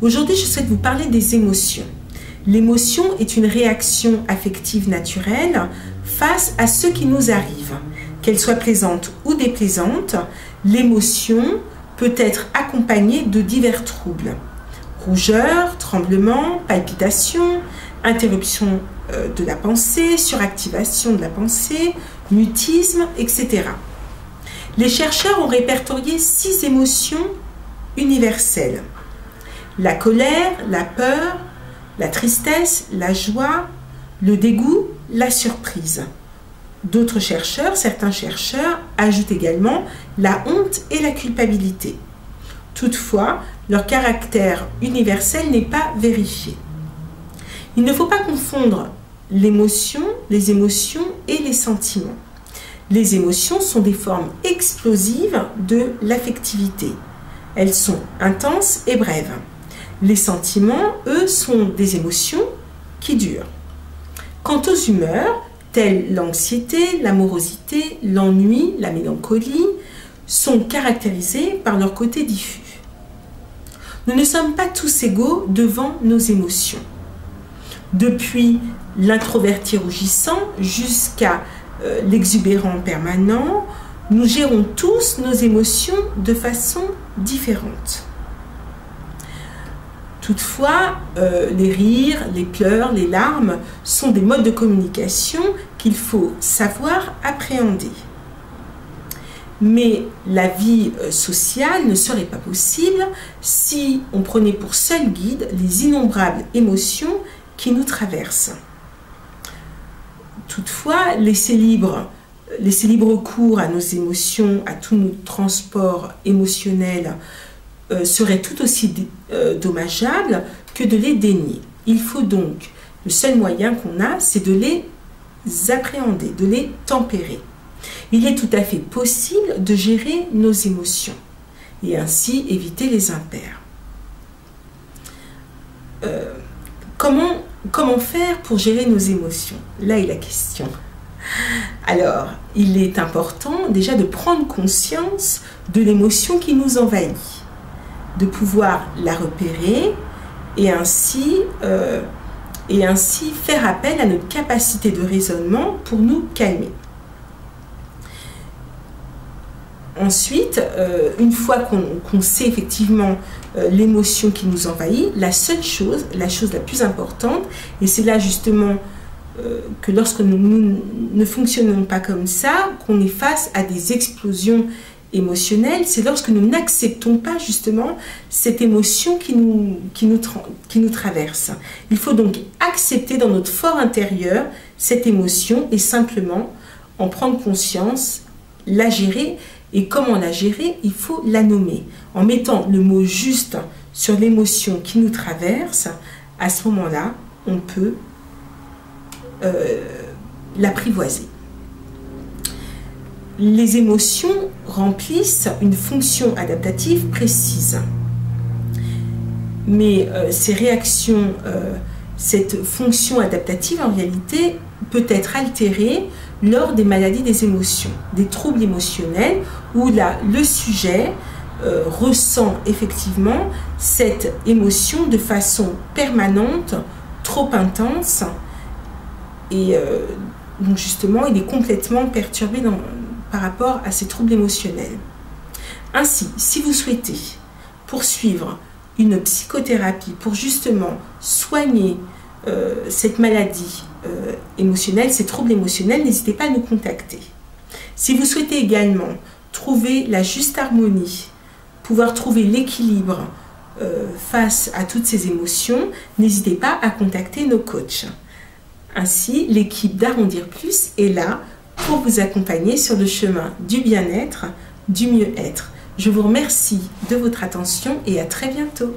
Aujourd'hui, je souhaite vous parler des émotions. L'émotion est une réaction affective naturelle face à ce qui nous arrive. Qu'elle soit plaisante ou déplaisante, l'émotion peut être accompagnée de divers troubles. Rougeur, tremblement, palpitations, interruption de la pensée, suractivation de la pensée, mutisme, etc. Les chercheurs ont répertorié 6 émotions universelles. La colère, la peur, la tristesse, la joie, le dégoût, la surprise. D'autres chercheurs, certains chercheurs, ajoutent également la honte et la culpabilité. Toutefois, leur caractère universel n'est pas vérifié. Il ne faut pas confondre l'émotion, les émotions et les sentiments. Les émotions sont des formes explosives de l'affectivité. Elles sont intenses et brèves. Les sentiments, eux, sont des émotions qui durent. Quant aux humeurs, telles l'anxiété, l'amorosité, l'ennui, la mélancolie, sont caractérisées par leur côté diffus. Nous ne sommes pas tous égaux devant nos émotions. Depuis l'introverti rougissant jusqu'à l'exubérant permanent, nous gérons tous nos émotions de façon différente. Toutefois, les rires, les pleurs, les larmes sont des modes de communication qu'il faut savoir appréhender. Mais la vie sociale ne serait pas possible si on prenait pour seul guide les innombrables émotions qui nous traversent. Toutefois, laisser libre cours à nos émotions, à tout notre transport émotionnel, serait tout aussi dommageable que de les dénier. Il faut donc, le seul moyen qu'on a, c'est de les appréhender, de les tempérer. Il est tout à fait possible de gérer nos émotions et ainsi éviter les impairs. Comment faire pour gérer nos émotions? Là est la question. Alors, il est important déjà de prendre conscience de l'émotion qui nous envahit, de pouvoir la repérer et ainsi faire appel à notre capacité de raisonnement pour nous calmer. Ensuite, une fois qu'on sait effectivement l'émotion qui nous envahit, la chose la plus importante, et c'est là justement que lorsque nous ne fonctionnons pas comme ça, qu'on est face à des explosions émotionnelles, c'est lorsque nous n'acceptons pas justement cette émotion qui nous traverse. Il faut donc accepter dans notre fort intérieur cette émotion et simplement en prendre conscience, la gérer. Et comment la gérer? Il faut la nommer. En mettant le mot juste sur l'émotion qui nous traverse, à ce moment-là, on peut l'apprivoiser. Les émotions remplissent une fonction adaptative précise. Mais ces réactions, cette fonction adaptative, en réalité, peut être altérée lors des maladies des émotions, des troubles émotionnels, où là, le sujet ressent effectivement cette émotion de façon permanente, trop intense, et donc justement, il est complètement perturbé par rapport à ces troubles émotionnels. Ainsi, si vous souhaitez poursuivre une psychothérapie pour justement soigner cette maladie émotionnelle, ces troubles émotionnels, n'hésitez pas à nous contacter. Si vous souhaitez également trouver la juste harmonie, pouvoir trouver l'équilibre face à toutes ces émotions, n'hésitez pas à contacter nos coachs. Ainsi, l'équipe d'Arrondir Plus est là pour vous accompagner sur le chemin du bien-être, du mieux-être. Je vous remercie de votre attention et à très bientôt.